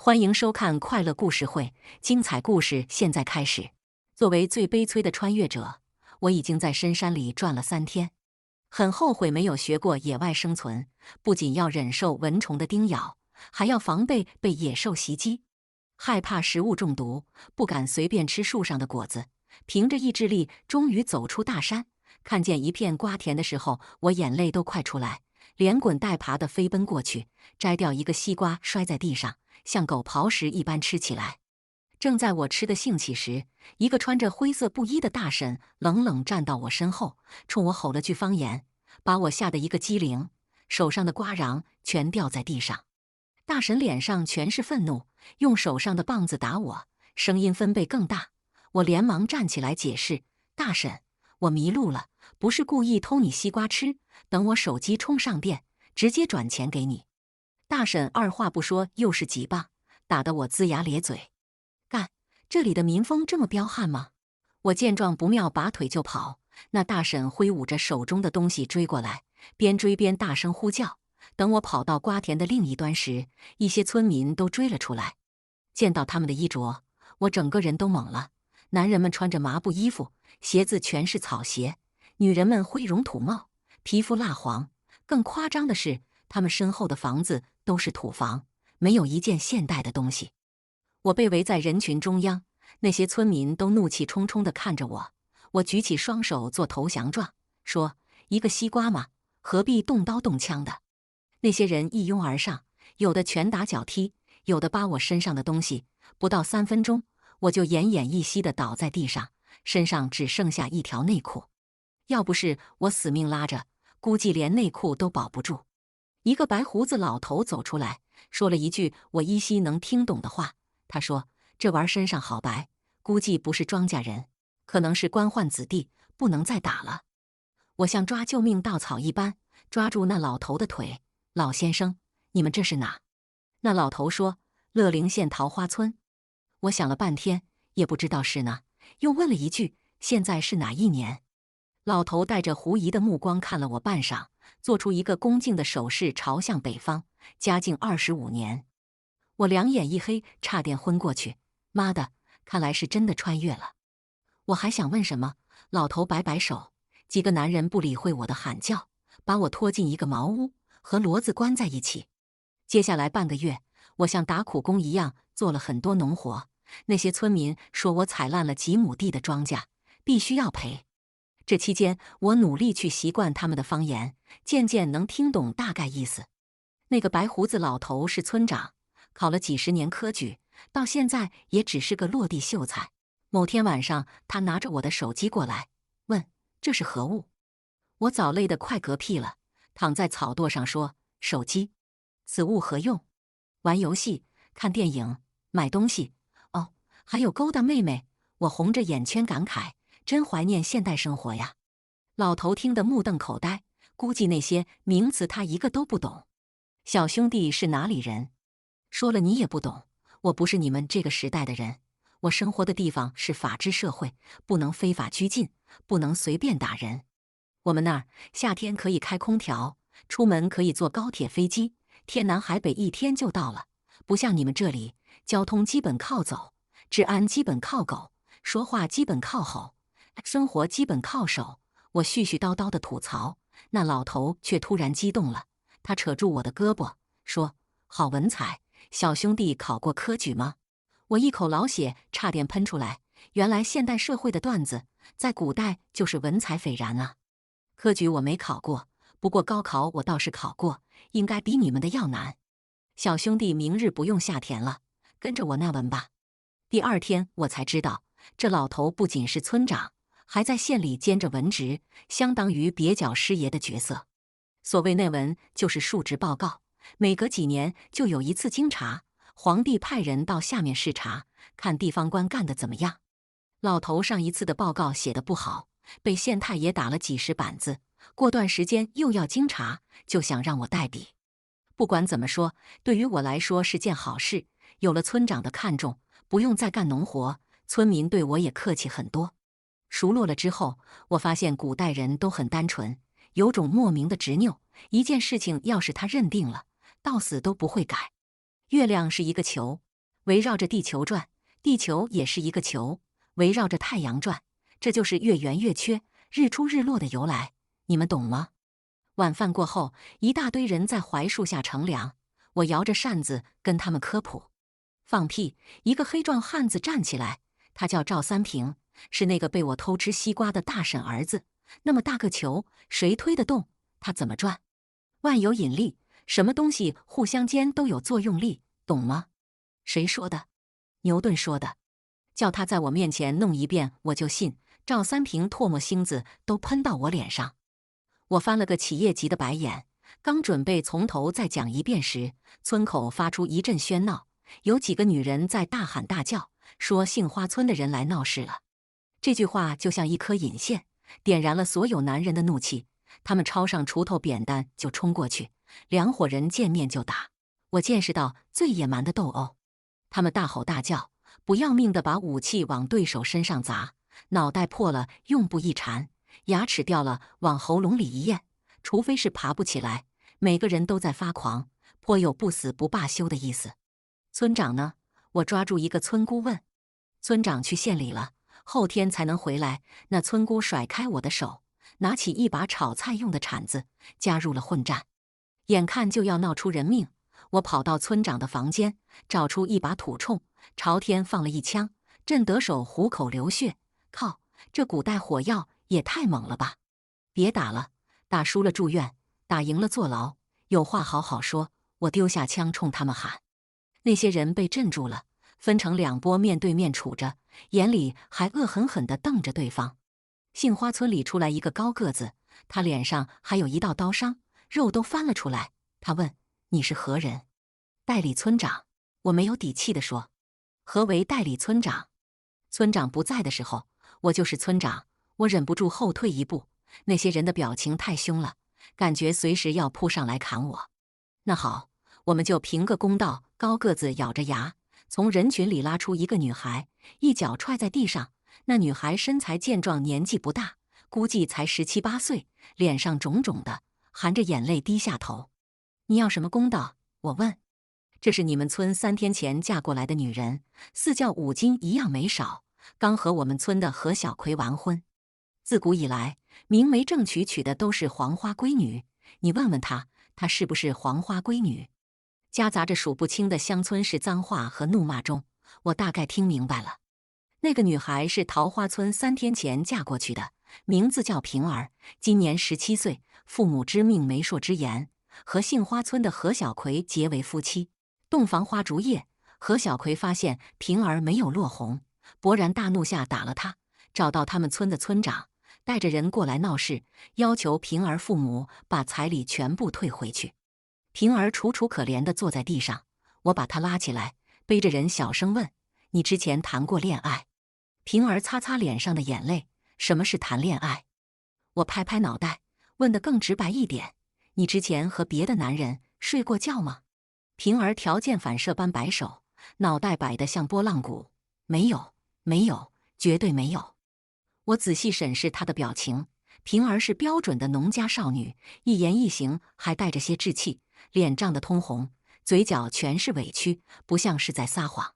欢迎收看快乐故事会，精彩故事现在开始。作为最悲催的穿越者，我已经在深山里转了3天，很后悔没有学过野外生存，不仅要忍受蚊虫的叮咬，还要防备被野兽袭击。害怕食物中毒，不敢随便吃树上的果子，凭着意志力终于走出大山。看见一片瓜田的时候，我眼泪都快出来，连滚带爬地飞奔过去，摘掉一个西瓜摔在地上，像狗刨食一般吃起来。正在我吃得兴起时，一个穿着灰色布衣的大婶冷冷站到我身后，冲我吼了句方言，把我吓得一个机灵，手上的瓜瓤全掉在地上。大婶脸上全是愤怒，用手上的棒子打我，声音分贝更大。我连忙站起来解释：“大婶，我迷路了，不是故意偷你西瓜吃，等我手机充上电，直接转钱给你。”大婶二话不说又是几棒，打得我龇牙咧嘴。干，这里的民风这么彪悍吗？我见状不妙，拔腿就跑。那大婶挥舞着手中的东西追过来，边追边大声呼叫。等我跑到瓜田的另一端时，一些村民都追了出来。见到他们的衣着，我整个人都懵了。男人们穿着麻布衣服，鞋子全是草鞋；女人们灰绒土帽，皮肤蜡黄。更夸张的是，他们身后的房子都是土房，没有一件现代的东西。我被围在人群中央，那些村民都怒气冲冲地看着我。我举起双手做投降状，说：“一个西瓜嘛，何必动刀动枪的？”那些人一拥而上，有的拳打脚踢，有的扒我身上的东西。不到3分钟，我就奄奄一息地倒在地上，身上只剩下一条内裤。要不是我死命拉着，估计连内裤都保不住。一个白胡子老头走出来，说了一句我依稀能听懂的话。他说：“这玩意身上好白，估计不是庄稼人，可能是官宦子弟，不能再打了。”我像抓救命稻草一般，抓住那老头的腿。“老先生，你们这是哪？”那老头说：“乐陵县桃花村。”我想了半天，也不知道是哪，又问了一句：“现在是哪一年？”老头带着狐疑的目光看了我半晌，做出一个恭敬的手势，朝向北方。嘉靖25年。我两眼一黑，差点昏过去。妈的，看来是真的穿越了。我还想问什么，老头摆摆手，几个男人不理会我的喊叫，把我拖进一个茅屋，和骡子关在一起。接下来半个月，我像打苦工一样做了很多农活。那些村民说我踩烂了几亩地的庄稼，必须要赔。这期间，我努力去习惯他们的方言，渐渐能听懂大概意思。那个白胡子老头是村长，考了几10年科举，到现在也只是个落地秀才。某天晚上，他拿着我的手机过来，问：“这是何物？”我早累得快嗝屁了，躺在草垛上说：“手机，此物何用？玩游戏、看电影、买东西。哦，还有勾搭妹妹。”我红着眼圈感慨：“真怀念现代生活呀！”老头听得目瞪口呆，估计那些名词他一个都不懂。小兄弟是哪里人？说了你也不懂，我不是你们这个时代的人。我生活的地方是法治社会，不能非法拘禁，不能随便打人。我们那儿夏天可以开空调，出门可以坐高铁飞机，天南海北一天就到了。不像你们这里，交通基本靠走，治安基本靠狗，说话基本靠吼，生活基本靠手。我絮絮叨叨的吐槽，那老头却突然激动了，他扯住我的胳膊，说：“好文采，小兄弟考过科举吗？”我一口老血差点喷出来，原来现代社会的段子，在古代就是文采斐然啊。科举我没考过，不过高考我倒是考过，应该比你们的要难。小兄弟明日不用下田了，跟着我那文吧。第2天我才知道，这老头不仅是村长，还在县里兼着文职，相当于蹩脚师爷的角色。所谓内文就是述职报告，每隔几年就有一次京察，皇帝派人到下面视察，看地方官干得怎么样。老头上一次的报告写得不好，被县太爷打了几10板子，过段时间又要京察，就想让我代笔。不管怎么说，对于我来说是件好事，有了村长的看重，不用再干农活，村民对我也客气很多。熟络了之后，我发现古代人都很单纯，有种莫名的执拗，一件事情要是他认定了，到死都不会改。月亮是一个球，围绕着地球转，地球也是一个球，围绕着太阳转，这就是月圆月缺、日出日落的由来，你们懂吗？晚饭过后，一大堆人在槐树下乘凉，我摇着扇子跟他们科普。放屁！一个黑壮汉子站起来，他叫赵三平，是那个被我偷吃西瓜的大婶儿子。那么大个球，谁推得动？他怎么转？万有引力，什么东西互相间都有作用力，懂吗？谁说的？牛顿说的。叫他在我面前弄一遍，我就信。赵三平唾沫星子都喷到我脸上。我翻了个企业级的白眼，刚准备从头再讲一遍时，村口发出一阵喧闹，有几个女人在大喊大叫，说杏花村的人来闹事了。这句话就像一颗引线，点燃了所有男人的怒气。他们抄上锄头扁担就冲过去，两伙人见面就打。我见识到最野蛮的斗殴，他们大吼大叫，不要命地把武器往对手身上砸，脑袋破了用布一缠，牙齿掉了往喉咙里一咽，除非是爬不起来。每个人都在发狂，颇有不死不罢休的意思。村长呢？我抓住一个村姑问。村长去县里了，后天才能回来。那村姑甩开我的手，拿起一把炒菜用的铲子，加入了混战。眼看就要闹出人命，我跑到村长的房间，找出一把土铳，朝天放了一枪，震得手虎口流血。靠，这古代火药也太猛了吧！别打了，打输了住院，打赢了坐牢，有话好好说。我丢下枪冲他们喊。那些人被镇住了，分成两拨面对面处着，眼里还恶狠狠地瞪着对方。杏花村里出来一个高个子，他脸上还有一道刀伤，肉都翻了出来。他问：“你是何人？”代理村长。我没有底气地说：“何为代理村长？村长不在的时候，我就是村长。”我忍不住后退一步，那些人的表情太凶了，感觉随时要扑上来砍我。那好，我们就评个公道。高个子咬着牙，从人群里拉出一个女孩，一脚踹在地上。那女孩身材健壮，年纪不大，估计才17、18岁，脸上肿肿的，含着眼泪低下头。你要什么公道？我问。这是你们村3天前嫁过来的女人，4轿5金一样没少，刚和我们村的何小葵完婚。自古以来，明媒正娶娶的都是黄花闺女，你问问她，她是不是黄花闺女？夹杂着数不清的乡村式脏话和怒骂中，我大概听明白了。那个女孩是桃花村3天前嫁过去的，名字叫平儿，今年17岁，父母知命媒妁之言，和杏花村的何小葵结为夫妻。洞房花烛夜，何小葵发现平儿没有落红，勃然大怒下打了她，找到他们村的村长，带着人过来闹事，要求平儿父母把彩礼全部退回去。平儿楚楚可怜地坐在地上，我把她拉起来，背着人小声问：“你之前谈过恋爱？”平儿擦擦脸上的眼泪：“什么是谈恋爱？”我拍拍脑袋，问得更直白一点：“你之前和别的男人睡过觉吗？”平儿条件反射般摆手，脑袋摆得像拨浪鼓：“没有，没有，绝对没有。”我仔细审视她的表情，平儿是标准的农家少女，一言一行还带着些稚气，脸涨得通红，嘴角全是委屈，不像是在撒谎。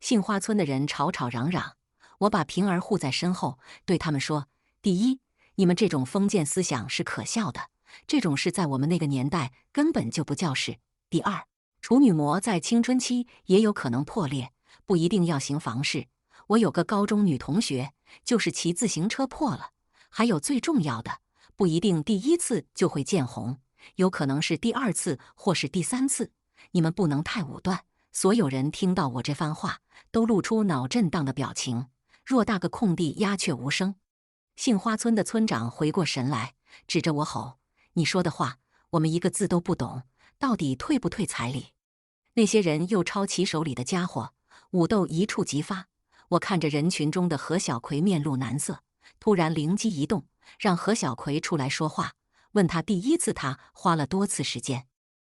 杏花村的人吵吵嚷嚷，我把平儿护在身后，对他们说：“第一，你们这种封建思想是可笑的，这种事在我们那个年代根本就不叫事。第二，处女膜在青春期也有可能破裂，不一定要行房事。我有个高中女同学，就是骑自行车破了。还有最重要的，不一定第1次就会见红，有可能是第2次或是第3次。你们不能太武断。”所有人听到我这番话，都露出脑震荡的表情，偌大个空地鸦雀无声。杏花村的村长回过神来，指着我吼：“你说的话，我们一个字都不懂，到底退不退彩礼？”那些人又抄起手里的家伙，武斗一触即发。我看着人群中的何小葵面露难色，突然灵机一动，让何小葵出来说话，问他第1次他花了多次时间。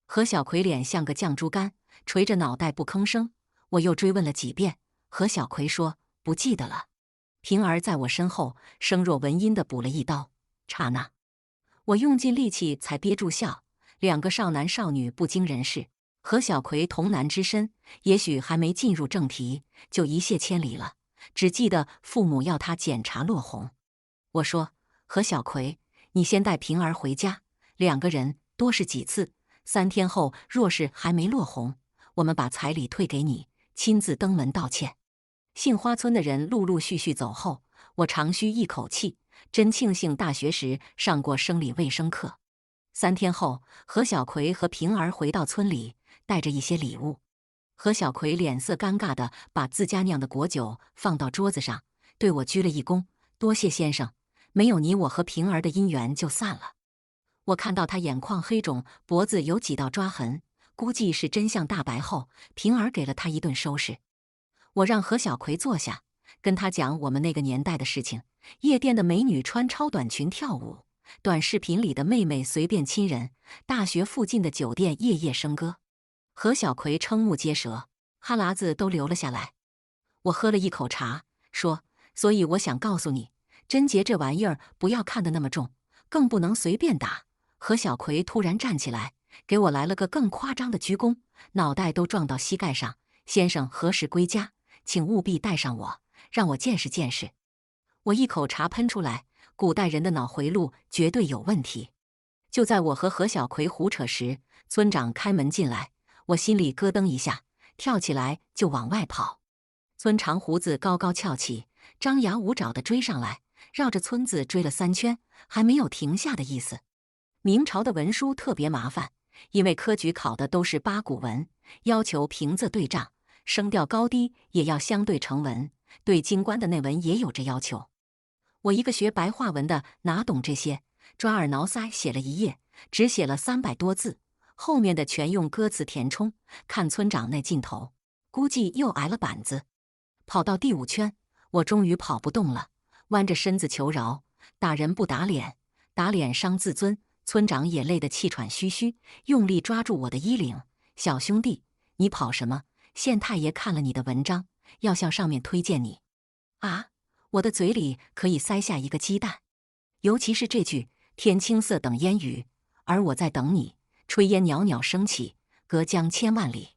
何小葵脸像个酱猪肝，垂着脑袋不吭声。我又追问了几遍，何小葵说不记得了。平儿在我身后声若蚊音地补了一刀。刹那，我用尽力气才憋住笑。2个少男少女不经人事，和小葵童男之身，也许还没进入正题，就一泻千里了。只记得父母要他检查落红。我说：“何小葵，你先带平儿回家，2个人多是几次？3天后若是还没落红，我们把彩礼退给你，亲自登门道歉。”杏花村的人陆陆续续走后，我长吁一口气，真庆幸大学时上过生理卫生课。3天后，何小葵和平儿回到村里，带着一些礼物。何小葵脸色尴尬地把自家酿的果酒放到桌子上，对我鞠了一躬：“多谢先生，没有你，我和平儿的姻缘就散了。”我看到他眼眶黑肿，脖子有几道抓痕，估计是真相大白后，平儿给了他一顿收拾。我让何小葵坐下，跟他讲我们那个年代的事情：夜店的美女穿超短裙跳舞，短视频里的妹妹随便亲人，大学附近的酒店夜夜笙歌。何小葵瞠目结舌，哈喇子都流了下来。我喝了一口茶，说：“所以我想告诉你，贞洁这玩意儿不要看得那么重，更不能随便打。”何小葵突然站起来，给我来了个更夸张的鞠躬，脑袋都撞到膝盖上：“先生何时归家？请务必带上我，让我见识见识。”我一口茶喷出来，古代人的脑回路绝对有问题。就在我和何小葵胡扯时，村长开门进来，我心里咯噔一下，跳起来就往外跑。村长胡子高高翘起，张牙舞爪地追上来，绕着村子追了3圈，还没有停下的意思。明朝的文书特别麻烦，因为科举考的都是八股文，要求平仄对仗，声调高低也要相对成文，对京官的内文也有这要求。我一个学白话文的哪懂这些，抓耳挠腮写了一页，只写了300多字，后面的全用歌词填充。看村长那劲头，估计又挨了板子。跑到第5圈，我终于跑不动了，弯着身子求饶：“打人不打脸，打脸伤自尊。”村长也累得气喘吁吁，用力抓住我的衣领：“小兄弟，你跑什么？县太爷看了你的文章，要向上面推荐你。”啊！我的嘴里可以塞下一个鸡蛋。尤其是这句“天青色等烟雨，而我在等你”，炊烟袅袅升起，隔江千万里。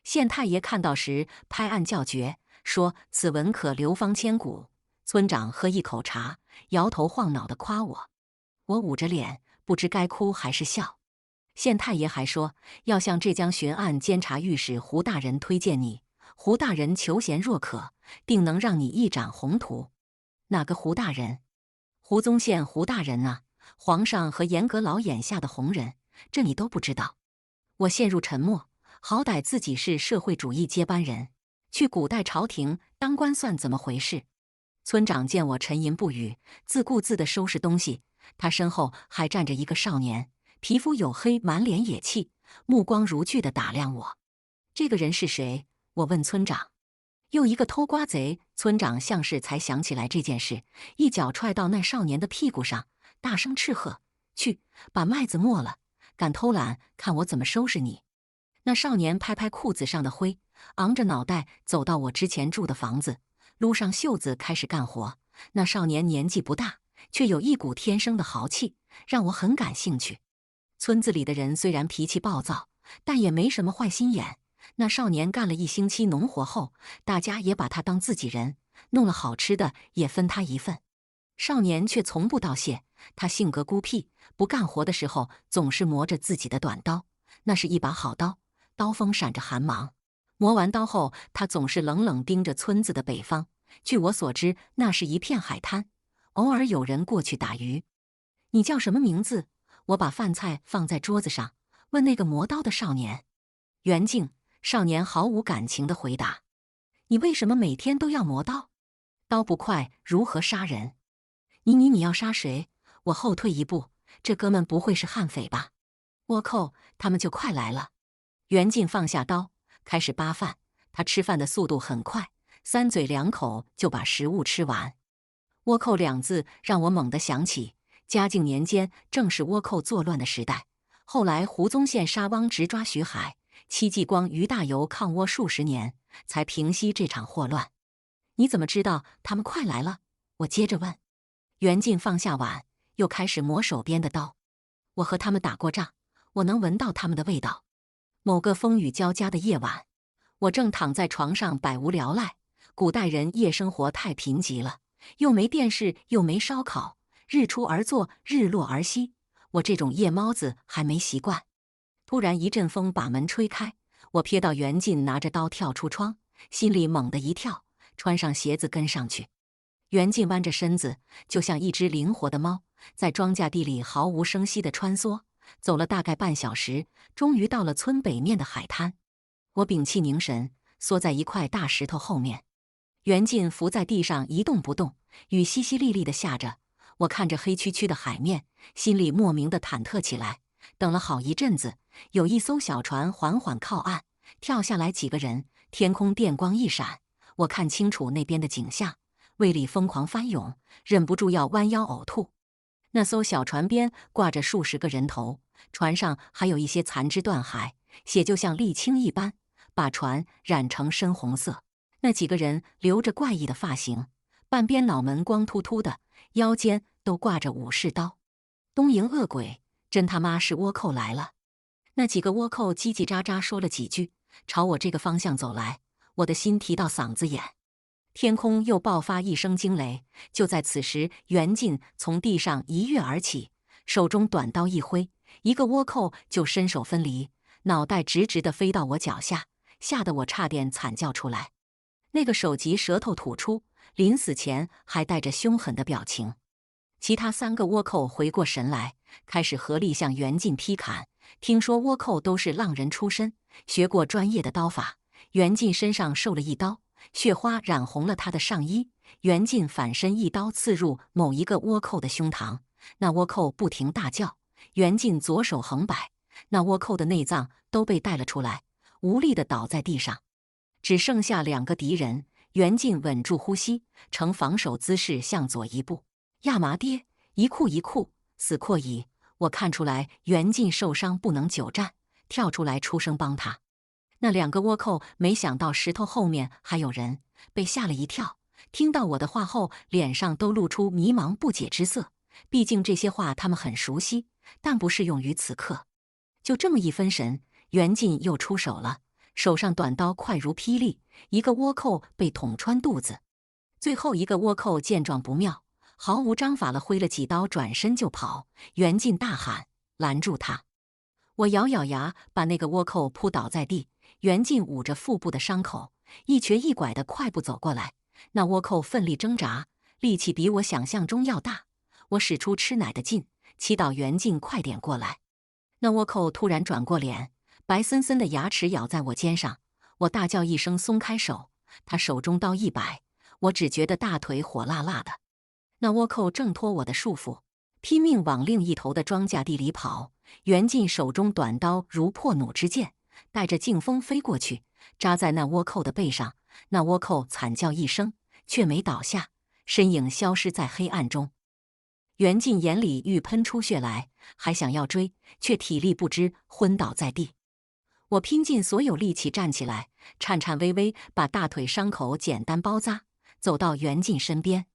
县太爷看到时拍案叫绝，说此文可流芳千古。村长喝一口茶，摇头晃脑地夸我。我捂着脸，不知该哭还是笑。县太爷还说要向浙江巡按监察御史胡大人推荐你，胡大人求贤若渴，定能让你一展宏图。哪个胡大人？胡宗宪胡大人啊，皇上和严阁老眼下的红人，这你都不知道。我陷入沉默，好歹自己是社会主义接班人，去古代朝廷当官算怎么回事？村长见我沉吟不语，自顾自地收拾东西，他身后还站着一个少年，皮肤黝黑，满脸野气，目光如炬地打量我。这个人是谁？我问村长。又一个偷瓜贼！村长像是才想起来这件事，一脚踹到那少年的屁股上，大声斥喝：“去，把麦子磨了！敢偷懒，看我怎么收拾你！”那少年拍拍裤子上的灰，昂着脑袋走到我之前住的房子，撸上袖子开始干活。那少年年纪不大，却有一股天生的豪气，让我很感兴趣。村子里的人虽然脾气暴躁，但也没什么坏心眼。那少年干了1星期农活后，大家也把他当自己人，弄了好吃的也分他一份。少年却从不道谢，他性格孤僻，不干活的时候总是磨着自己的短刀，那是一把好刀，刀锋闪着寒芒。磨完刀后，他总是冷冷盯着村子的北方。据我所知，那是一片海滩，偶尔有人过去打鱼。你叫什么名字？我把饭菜放在桌子上，问那个磨刀的少年。袁静。少年毫无感情地回答：“你为什么每天都要磨刀？刀不快，如何杀人？你要杀谁？”我后退一步，这哥们不会是悍匪吧？倭寇，他们就快来了。袁静放下刀，开始扒饭。他吃饭的速度很快，3嘴2口就把食物吃完。倭寇2字让我猛地想起，嘉靖年间正是倭寇作乱的时代。后来胡宗宪沙汪直抓徐海。戚继光、于大猷抗倭数十年，才平息这场祸乱。你怎么知道他们快来了？我接着问。袁静放下碗，又开始磨手边的刀。我和他们打过仗，我能闻到他们的味道。某个风雨交加的夜晚，我正躺在床上百无聊赖。古代人夜生活太贫瘠了，又没电视，又没烧烤，日出而作，日落而息。我这种夜猫子还没习惯。突然一阵风把门吹开，我瞥到袁静拿着刀跳出窗，心里猛地一跳，穿上鞋子跟上去。袁静弯着身子，就像一只灵活的猫，在庄稼地里毫无声息地穿梭。走了大概半小时，终于到了村北面的海滩。我屏气凝神，缩在一块大石头后面。袁静伏在地上一动不动，雨淅淅沥沥地下着。我看着黑黢黢的海面，心里莫名的忐忑起来。等了好一阵子，有一艘小船缓缓靠岸，跳下来几个人，天空电光一闪，我看清楚那边的景象，胃里疯狂翻涌，忍不住要弯腰呕吐。那艘小船边挂着数十个人头，船上还有一些残肢断骸，血就像沥青一般，把船染成深红色。那几个人留着怪异的发型，半边脑门光秃秃的，腰间都挂着武士刀。东瀛恶鬼，真他妈是倭寇来了！那几个倭寇叽叽喳喳说了几句，朝我这个方向走来，我的心提到嗓子眼。天空又爆发一声惊雷，就在此时，袁静从地上一跃而起，手中短刀一挥，一个倭寇就身首分离，脑袋直直地飞到我脚下，吓得我差点惨叫出来。那个首级舌头吐出，临死前还带着凶狠的表情。其他3个倭寇回过神来，开始合力向袁静劈砍。听说倭寇都是浪人出身，学过专业的刀法。袁静身上受了一刀，血花染红了他的上衣。袁静反身一刀刺入某一个倭寇的胸膛，那倭寇不停大叫。袁静左手横摆，那倭寇的内脏都被带了出来，无力地倒在地上。只剩下2个敌人，袁静稳住呼吸，呈防守姿势向左一步。亚麻爹，一库一库，死阔矣！我看出来袁静受伤不能久战，跳出来出声帮他。那2个倭寇没想到石头后面还有人，被吓了一跳。听到我的话后，脸上都露出迷茫不解之色。毕竟这些话他们很熟悉，但不适用于此刻。就这么一分神，袁静又出手了，手上短刀快如霹雳，一个倭寇被捅穿肚子。最后一个倭寇见状不妙，毫无章法了挥了几刀，转身就跑。袁静大喊：“拦住他！”我咬咬牙，把那个倭寇扑倒在地。袁静捂着腹部的伤口，一瘸一拐地快步走过来。那倭寇奋力挣扎，力气比我想象中要大。我使出吃奶的劲，祈祷袁静快点过来。那倭寇突然转过脸，白森森的牙齿咬在我肩上。我大叫一声，松开手。他手中刀一摆，我只觉得大腿火辣辣的。那倭寇挣脱我的束缚，拼命往另一头的庄稼地里跑。袁静手中短刀如破弩之箭，带着劲风飞过去，扎在那倭寇的背上。那倭寇惨叫一声，却没倒下，身影消失在黑暗中。袁静眼里欲喷出血来，还想要追，却体力不支，昏倒在地。我拼尽所有力气站起来，颤颤巍巍把大腿伤口简单包扎，走到袁静身边。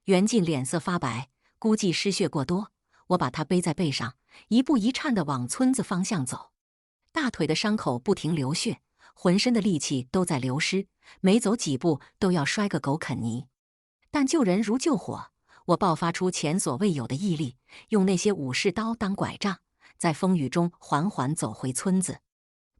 袁静脸色发白，估计失血过多。我把他背在背上，一步一颤地往村子方向走。大腿的伤口不停流血，浑身的力气都在流失，每走几步都要摔个狗啃泥。但救人如救火，我爆发出前所未有的毅力，用那些武士刀当拐杖，在风雨中缓缓走回村子。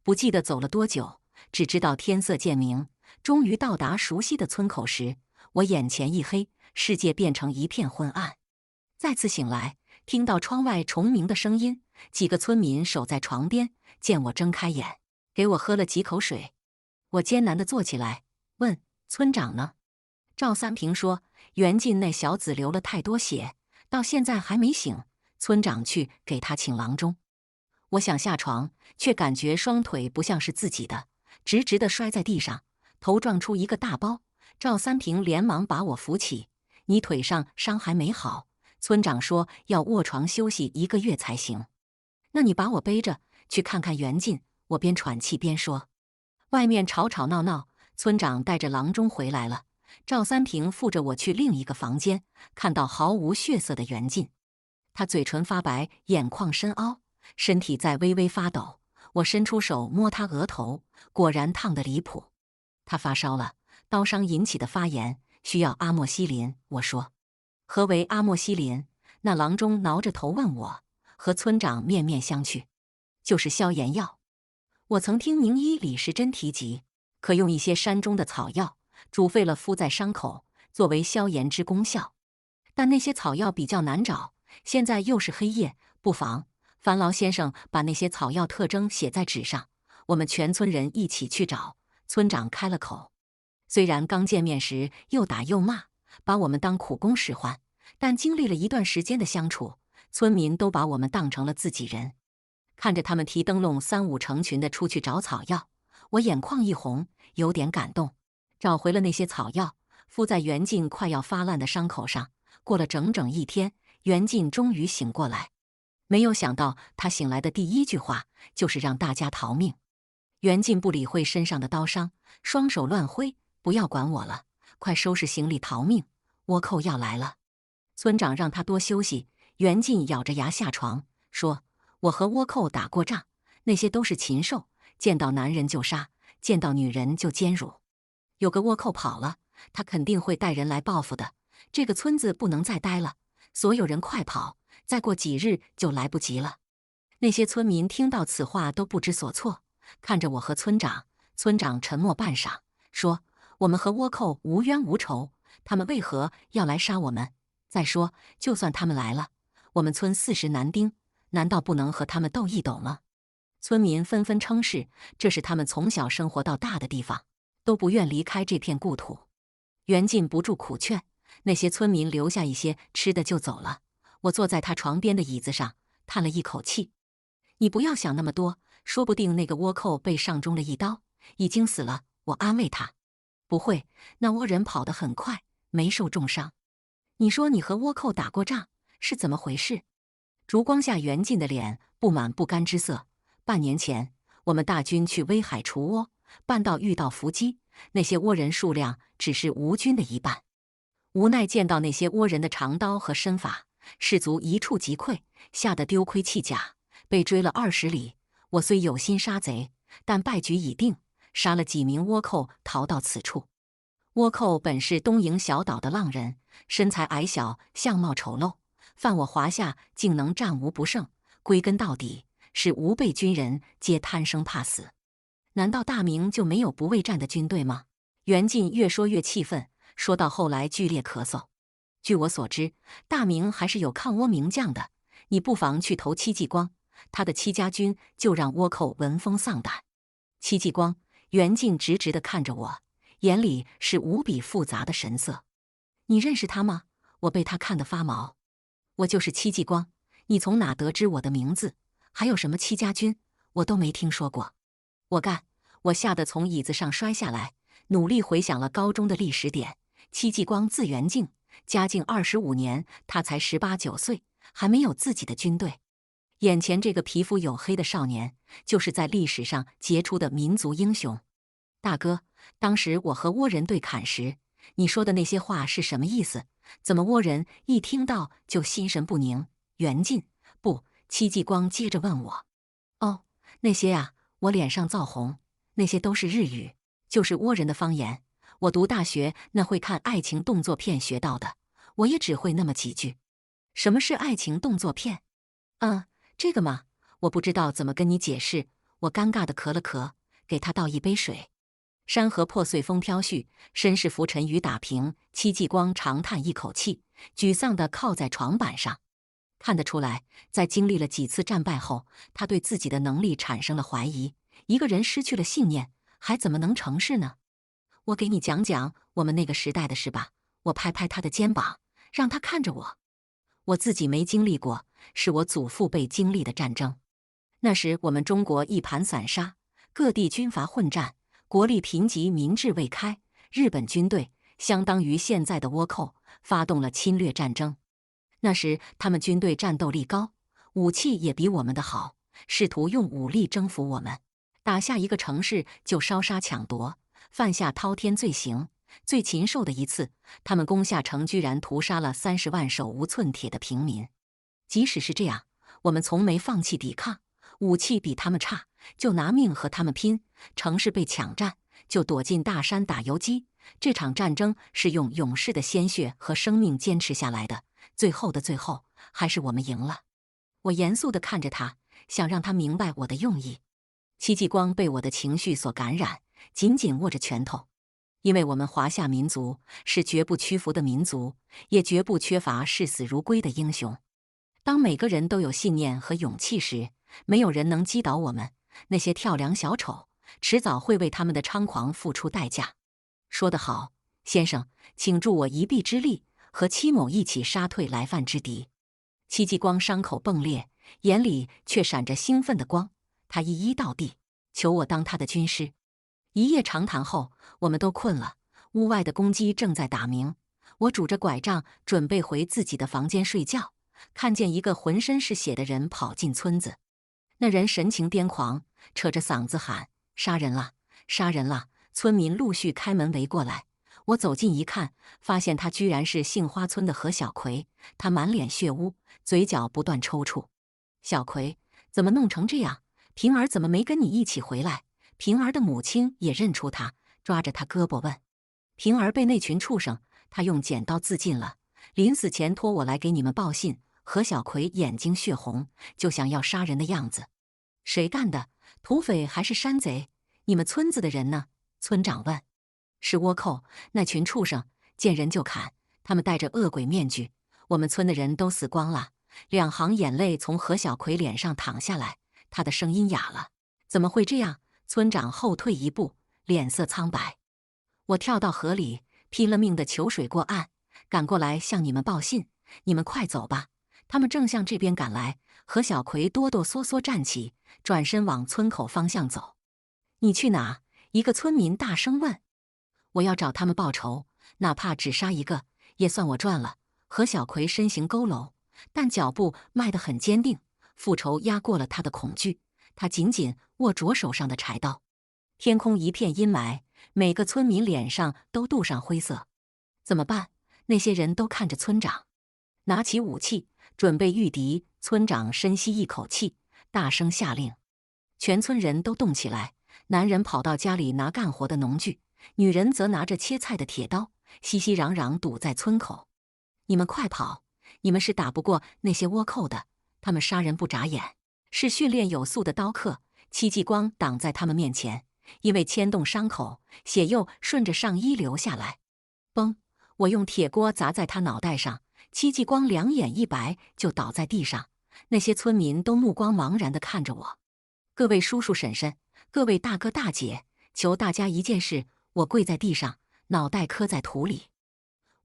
不记得走了多久，只知道天色渐明，终于到达熟悉的村口时，我眼前一黑，世界变成一片昏暗。再次醒来，听到窗外虫鸣的声音，几个村民守在床边，见我睁开眼，给我喝了几口水。我艰难地坐起来，问村长呢？赵三平说，袁静那小子流了太多血，到现在还没醒，村长去给他请郎中。我想下床，却感觉双腿不像是自己的，直直地摔在地上，头撞出一个大包。赵三平连忙把我扶起，你腿上伤还没好，村长说要卧床休息1个月才行。那你把我背着去看看袁静。我边喘气边说。外面吵吵闹闹，村长带着郎中回来了。赵三平扶着我去另一个房间，看到毫无血色的袁静，他嘴唇发白，眼眶深凹，身体在微微发抖。我伸出手摸他额头，果然烫得离谱。他发烧了，刀伤引起的发炎，需要阿莫西林。我说：何为阿莫西林？那郎中挠着头问我，和村长面面相觑。就是消炎药。我曾听名医李时珍提及，可用一些山中的草药煮沸了敷在伤口，作为消炎之功效。但那些草药比较难找，现在又是黑夜，不妨烦劳先生把那些草药特征写在纸上，我们全村人一起去找。村长开了口，虽然刚见面时又打又骂，把我们当苦工使唤，但经历了一段时间的相处，村民都把我们当成了自己人。看着他们提灯笼三五成群的出去找草药，我眼眶一红，有点感动。找回了那些草药，敷在袁进快要发烂的伤口上。过了整整1天，袁进终于醒过来。没有想到，他醒来的第一句话就是让大家逃命。袁进不理会身上的刀伤，双手乱挥：“不要管我了，快收拾行李逃命！倭寇要来了。”村长让他多休息。袁进咬着牙下床，说：“我和倭寇打过仗，那些都是禽兽，见到男人就杀，见到女人就奸辱。有个倭寇跑了，他肯定会带人来报复的。这个村子不能再待了，所有人快跑，再过几日就来不及了。”那些村民听到此话都不知所措，看着我和村长。村长沉默半晌，说：“我们和倭寇无冤无仇，他们为何要来杀我们？再说，就算他们来了，我们村40男丁，难道不能和他们斗一斗吗？”村民纷纷称是，这是他们从小生活到大的地方，都不愿离开这片故土。袁进不住苦劝，那些村民留下一些吃的就走了。我坐在他床边的椅子上，叹了一口气：“你不要想那么多，说不定那个倭寇被上中了一刀，已经死了。”我安慰他：“不会，那倭人跑得很快，没受重伤。你说你和倭寇打过仗，是怎么回事？”烛光下，袁进的脸布满不甘之色。半年前，我们大军去威海除倭，半道遇到伏击，那些倭人数量只是吴军的一半。无奈见到那些倭人的长刀和身法，士卒一触即溃，吓得丢盔弃甲，被追了20里。我虽有心杀贼，但败局已定，杀了几名倭寇，逃到此处。倭寇本是东瀛小岛的浪人，身材矮小，相貌丑陋，犯我华夏竟能战无不胜。归根到底，是吾辈军人皆贪生怕死。难道大明就没有不畏战的军队吗？袁进越说越气愤，说到后来剧烈咳嗽。据我所知，大明还是有抗倭名将的，你不妨去投戚继光，他的戚家军就让倭寇闻风丧胆。戚继光，袁进直直地看着我，眼里是无比复杂的神色。你认识他吗？我被他看得发毛。我就是戚继光，你从哪得知我的名字？还有什么戚家军，我都没听说过。我干！我吓得从椅子上摔下来，努力回想了高中的历史点。戚继光字元敬，嘉靖25年，他才18、19岁，还没有自己的军队。眼前这个皮肤黝黑的少年，就是在历史上杰出的民族英雄。大哥，当时我和倭人对砍时，你说的那些话是什么意思？怎么倭人一听到就心神不宁？袁进，不，戚继光接着问我。哦，那些呀，我脸上燥红，那些都是日语，就是倭人的方言。我读大学那会看爱情动作片学到的，我也只会那么几句。什么是爱情动作片？这个嘛，我不知道怎么跟你解释。我尴尬地咳了咳，给他倒一杯水。山河破碎风飘絮，身世浮沉雨打平。戚继光长叹一口气，沮丧地靠在床板上。看得出来，在经历了几次战败后，他对自己的能力产生了怀疑。一个人失去了信念，还怎么能成事呢？我给你讲讲我们那个时代的事吧。我拍拍他的肩膀，让他看着我。我自己没经历过，是我祖父辈经历的战争。那时我们中国一盘散沙，各地军阀混战，国力贫瘠，民智未开。日本军队相当于现在的倭寇，发动了侵略战争。那时他们军队战斗力高，武器也比我们的好，试图用武力征服我们，打下一个城市就烧杀抢夺，犯下滔天罪行。最禽兽的一次，他们攻下城，居然屠杀了30万手无寸铁的平民。即使是这样，我们从没放弃抵抗。武器比他们差，就拿命和他们拼；城市被抢占，就躲进大山打游击。这场战争是用勇士的鲜血和生命坚持下来的，最后的最后，还是我们赢了。我严肃地看着他，想让他明白我的用意。戚继光被我的情绪所感染，紧紧握着拳头。因为我们华夏民族是绝不屈服的民族，也绝不缺乏视死如归的英雄。当每个人都有信念和勇气时，没有人能击倒我们。那些跳梁小丑，迟早会为他们的猖狂付出代价。说得好，先生，请助我一臂之力，和戚某一起杀退来犯之敌。戚继光伤口迸裂，眼里却闪着兴奋的光。他一一道地，求我当他的军师。一夜长谈后，我们都困了。屋外的公鸡正在打鸣，我拄着拐杖准备回自己的房间睡觉，看见一个浑身是血的人跑进村子。那人神情癫狂，扯着嗓子喊：“杀人了！杀人了！”村民陆续开门围过来。我走近一看，发现他居然是杏花村的何小葵。他满脸血污，嘴角不断抽搐。小葵，怎么弄成这样？平儿怎么没跟你一起回来？平儿的母亲也认出他，抓着他胳膊问：“平儿被那群畜生，他用剪刀自尽了。临死前托我来给你们报信。”何小葵眼睛血红，就像要杀人的样子。谁干的？土匪还是山贼？你们村子的人呢？村长问。是倭寇，那群畜生见人就砍，他们戴着恶鬼面具。我们村的人都死光了。两行眼泪从何小葵脸上淌下来，他的声音哑了。怎么会这样？村长后退一步，脸色苍白。我跳到河里，拼了命的求水过岸，赶过来向你们报信。你们快走吧！他们正向这边赶来。何小葵哆哆嗦嗦站起，转身往村口方向走。你去哪？一个村民大声问。我要找他们报仇，哪怕只杀一个，也算我赚了。何小葵身形佝偻，但脚步迈得很坚定，复仇压过了他的恐惧。他紧紧握着手上的柴刀。天空一片阴霾，每个村民脸上都镀上灰色。怎么办？那些人都看着村长，拿起武器，准备御敌。村长深吸一口气，大声下令。全村人都动起来，男人跑到家里拿干活的农具，女人则拿着切菜的铁刀，熙熙攘攘堵在村口。你们快跑！你们是打不过那些倭寇的，他们杀人不眨眼，是训练有素的刀客。戚继光挡在他们面前，因为牵动伤口，血又顺着上衣流下来。嘣！我用铁锅砸在他脑袋上，戚继光两眼一白，就倒在地上。那些村民都目光茫然地看着我。各位叔叔婶婶，各位大哥大姐，求大家一件事。我跪在地上，脑袋磕在土里。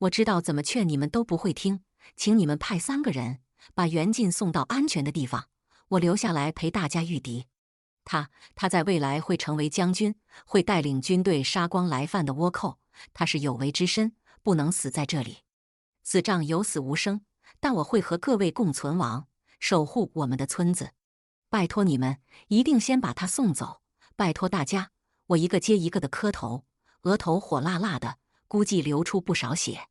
我知道怎么劝你们都不会听，请你们派3个人把袁进送到安全的地方，我留下来陪大家御敌。他在未来会成为将军，会带领军队杀光来犯的倭寇。他是有为之身，不能死在这里。此仗有死无生，但我会和各位共存亡，守护我们的村子。拜托你们，一定先把他送走。拜托大家！我一个接一个的磕头，额头火辣辣的，估计流出不少血。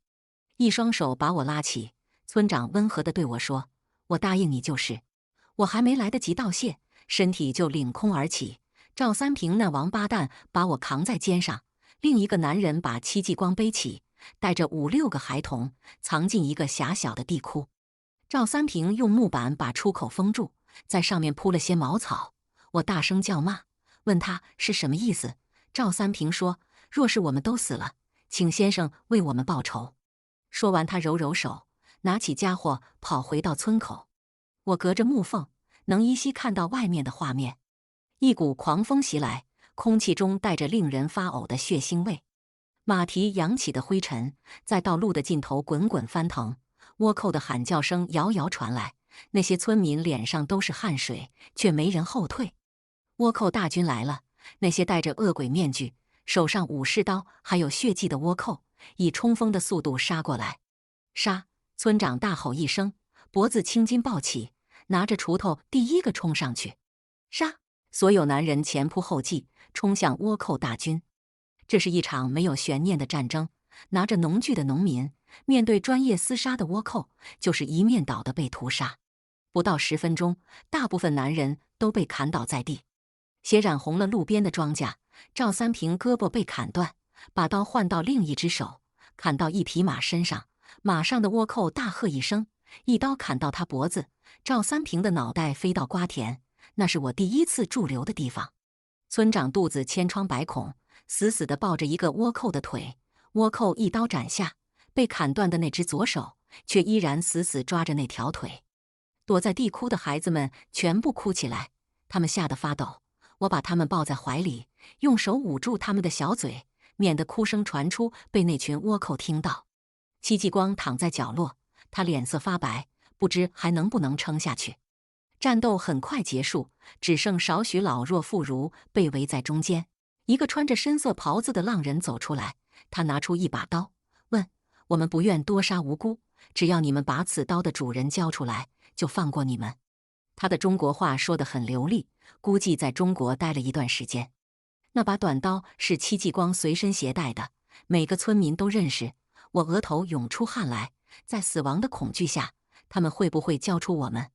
一双手把我拉起，村长温和地对我说：“我答应你就是。”我还没来得及道谢，身体就凌空而起。赵三平那王八蛋把我扛在肩上，另一个男人把戚继光背起，带着5、6个孩童藏进一个狭小的地窟。赵三平用木板把出口封住，在上面铺了些茅草。我大声叫骂，问他是什么意思。赵三平说：“若是我们都死了，请先生为我们报仇。”说完，他揉揉手，拿起家伙跑回到村口。我隔着木缝能依稀看到外面的画面。一股狂风袭来，空气中带着令人发呕的血腥味。马蹄扬起的灰尘在道路的尽头滚滚翻腾，倭寇的喊叫声遥遥传来。那些村民脸上都是汗水，却没人后退。倭寇大军来了，那些戴着恶鬼面具、手上武士刀还有血迹的倭寇，以冲锋的速度杀过来。杀！村长大吼一声，脖子青筋暴起，拿着锄头第一个冲上去。杀！所有男人前仆后继，冲向倭寇大军。这是一场没有悬念的战争。拿着农具的农民面对专业厮杀的倭寇，就是一面倒的被屠杀。不到10分钟，大部分男人都被砍倒在地，血染红了路边的庄稼。赵三平胳膊被砍断，把刀换到另一只手，砍到一匹马身上，马上的倭寇大喝一声，一刀砍到他脖子，赵三平的脑袋飞到瓜田。那是我第一次驻留的地方。村长肚子千疮百孔，死死地抱着一个倭寇的腿，倭寇一刀斩下，被砍断的那只左手却依然死死抓着那条腿。躲在地窟的孩子们全部哭起来，他们吓得发抖。我把他们抱在怀里，用手捂住他们的小嘴，免得哭声传出被那群倭寇听到。戚继光躺在角落，他脸色发白，不知还能不能撑下去。战斗很快结束，只剩少许老弱妇孺被围在中间。一个穿着深色袍子的浪人走出来，他拿出一把刀，问：“我们不愿多杀无辜，只要你们把此刀的主人交出来，就放过你们。”他的中国话说得很流利，估计在中国待了一段时间。那把短刀是戚继光随身携带的，每个村民都认识。我额头涌出汗来，在死亡的恐惧下，他们会不会交出我们？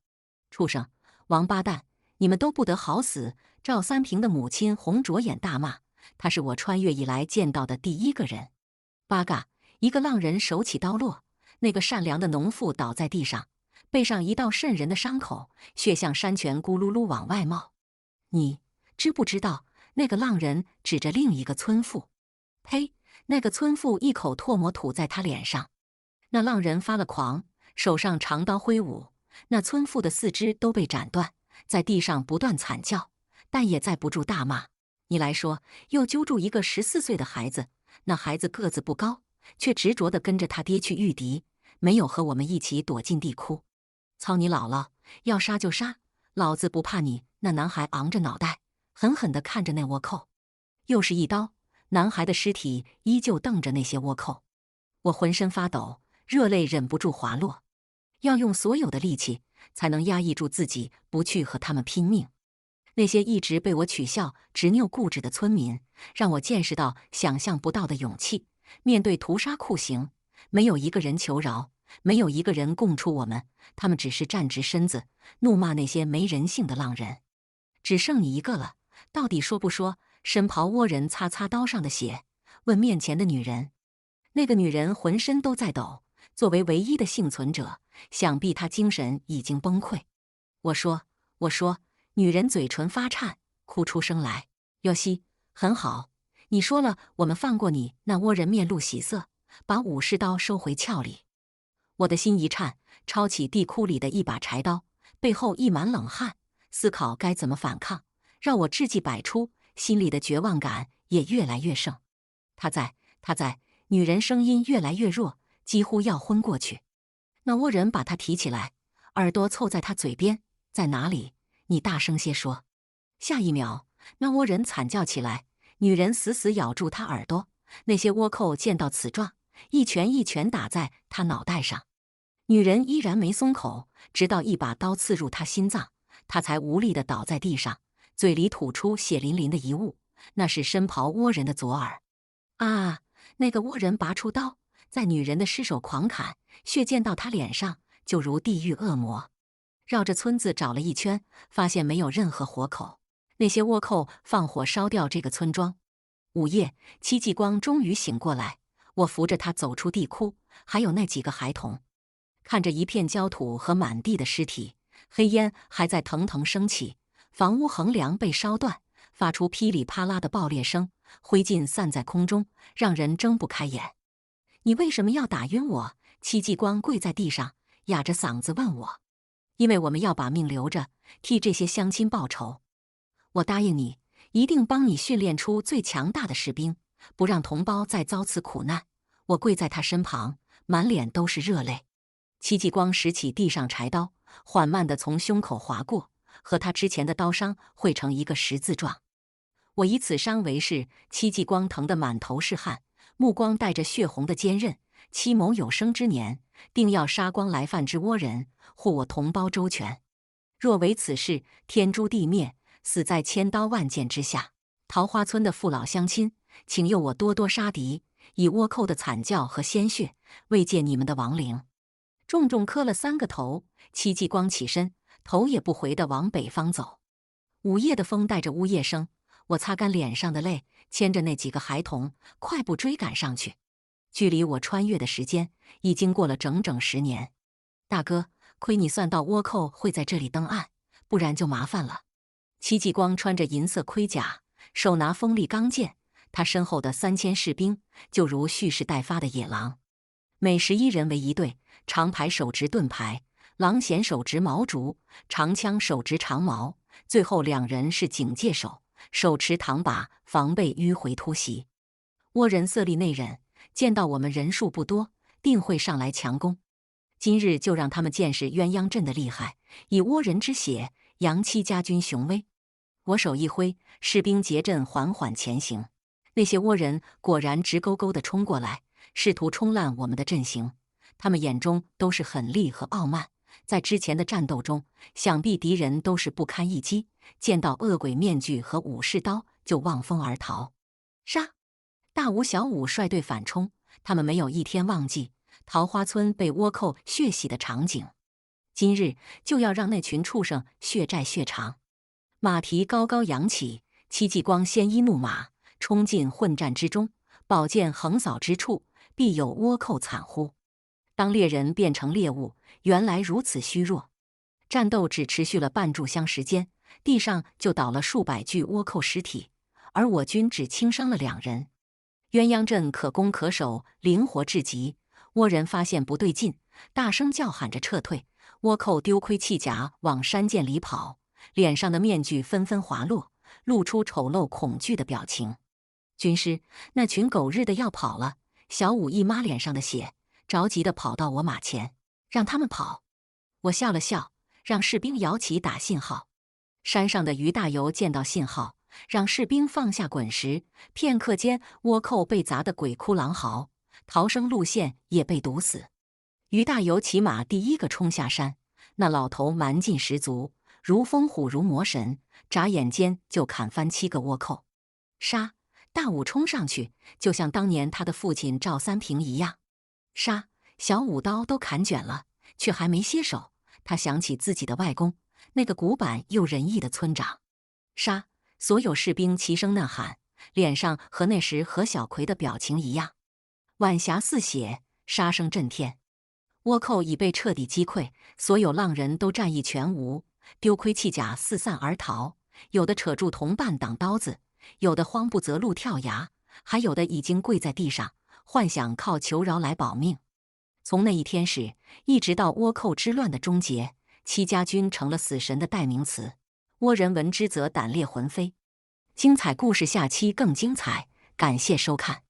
畜生！王八蛋！你们都不得好死！赵三平的母亲红着眼大骂，他是我穿越以来见到的第一个人。八嘎！一个浪人手起刀落，那个善良的农妇倒在地上，背上一道渗人的伤口，血像山泉咕噜噜往外冒。你知不知道？那个浪人指着另一个村妇。呸！那个村妇一口唾沫吐在他脸上。那浪人发了狂，手上长刀挥舞。那村妇的四肢都被斩断，在地上不断惨叫，但也载不住大骂。你来说，又揪住一个14岁的孩子，那孩子个子不高，却执着地跟着他爹去御敌，没有和我们一起躲进地窟。操你姥姥！要杀就杀，老子不怕你！那男孩昂着脑袋，狠狠地看着那倭寇，又是一刀。男孩的尸体依旧瞪着那些倭寇，我浑身发抖，热泪忍不住滑落。要用所有的力气，才能压抑住自己，不去和他们拼命。那些一直被我取笑、执拗固执的村民，让我见识到想象不到的勇气。面对屠杀酷刑，没有一个人求饶，没有一个人供出我们，他们只是站直身子，怒骂那些没人性的浪人。只剩你一个了，到底说不说？深袍倭人擦擦刀上的血，问面前的女人。那个女人浑身都在抖，作为唯一的幸存者，想必她精神已经崩溃。我说，女人嘴唇发颤，哭出声来。哟西，很好，你说了，我们放过你。那倭人面露喜色，把武士刀收回鞘里。我的心一颤，抄起地窟里的一把柴刀，背后溢满冷汗，思考该怎么反抗，让我志计百出，心里的绝望感也越来越盛。他在，女人声音越来越弱，几乎要昏过去。那倭人把他提起来，耳朵凑在他嘴边，在哪里？你大声些说。下一秒，那倭人惨叫起来，女人死死咬住他耳朵。那些倭寇见到此状，一拳一拳打在他脑袋上。女人依然没松口，直到一把刀刺入他心脏，他才无力地倒在地上，嘴里吐出血淋淋的一物，那是深袍倭人的左耳。啊！那个倭人拔出刀，在女人的尸首狂砍，血溅到他脸上，就如地狱恶魔。绕着村子找了一圈，发现没有任何活口。那些倭寇放火烧掉这个村庄。午夜，戚继光终于醒过来，我扶着他走出地窟，还有那几个孩童。看着一片焦土和满地的尸体，黑烟还在腾腾升起，房屋横梁被烧断，发出噼里啪啦的爆裂声，灰烬散在空中，让人睁不开眼。你为什么要打晕我？戚继光跪在地上，哑着嗓子问我。因为我们要把命留着，替这些乡亲报仇。我答应你，一定帮你训练出最强大的士兵，不让同胞再遭此苦难。我跪在他身旁，满脸都是热泪。戚继光拾起地上柴刀，缓慢地从胸口划过，和他之前的刀伤汇成一个十字状。我以此伤为誓。戚继光疼得满头是汗，目光带着血红的坚韧。戚某有生之年，定要杀光来犯之倭人，护我同胞周全。若为此事，天诛地灭，死在千刀万剑之下。桃花村的父老乡亲，请佑我多多杀敌，以倭寇的惨叫和鲜血慰藉你们的亡灵。重重磕了3个头，戚继光起身，头也不回地往北方走。午夜的风带着呜咽声，我擦干脸上的泪，牵着那几个孩童快步追赶上去。距离我穿越的时间已经过了整整10年。大哥，亏你算到倭寇会在这里登岸，不然就麻烦了。戚继光穿着银色盔甲，手拿锋利钢剑，他身后的3000士兵就如蓄势待发的野狼，每11人为一队，长排手执盾牌，狼衔手执毛竹，长枪手执长矛，最后2人是警戒手，手持唐把，防备迂回突袭。倭人色厉内荏，见到我们人数不多，定会上来强攻。今日就让他们见识鸳鸯阵的厉害，以倭人之血扬戚家军雄威。我手一挥，士兵结阵缓缓前行。那些倭人果然直勾勾地冲过来，试图冲烂我们的阵型。他们眼中都是狠戾和傲慢，在之前的战斗中，想必敌人都是不堪一击，见到恶鬼面具和武士刀就望风而逃。杀！大武、小武率队反冲，他们没有一天忘记桃花村被倭寇血洗的场景。今日就要让那群畜生血债血偿。马蹄高高扬起，戚继光鲜衣怒马，冲进混战之中，宝剑横扫之处，必有倭寇惨呼。当猎人变成猎物，原来如此虚弱。战斗只持续了半炷香时间，地上就倒了数百具倭寇尸体，而我军只轻伤了2人。鸳鸯阵可攻可守，灵活至极。倭人发现不对劲，大声叫喊着撤退。倭寇丢盔弃甲往山涧里跑，脸上的面具纷纷滑落，露出丑陋恐惧的表情。军师，那群狗日的要跑了！小武一抹脸上的血，着急地跑到我马前，让他们跑。我笑了笑，让士兵摇旗打信号。山上的于大猷见到信号，让士兵放下滚石。片刻间，倭寇被砸得鬼哭狼嚎，逃生路线也被堵死。于大猷骑马第一个冲下山，那老头蛮劲十足，如风虎如魔神，眨眼间就砍翻7个倭寇。杀！大武冲上去，就像当年他的父亲赵三平一样。杀！小武刀都砍卷了，却还没歇手。他想起自己的外公，那个古板又仁义的村长。杀！所有士兵齐声呐喊，脸上和那时何小葵的表情一样。晚霞似血，杀声震天。倭寇已被彻底击溃，所有浪人都战意全无，丢盔弃甲四散而逃。有的扯住同伴挡刀子，有的慌不择路跳崖，还有的已经跪在地上，幻想靠求饶来保命。从那一天始，一直到倭寇之乱的终结，戚家军成了死神的代名词。倭人闻之则胆裂魂飞。精彩故事下期更精彩，感谢收看。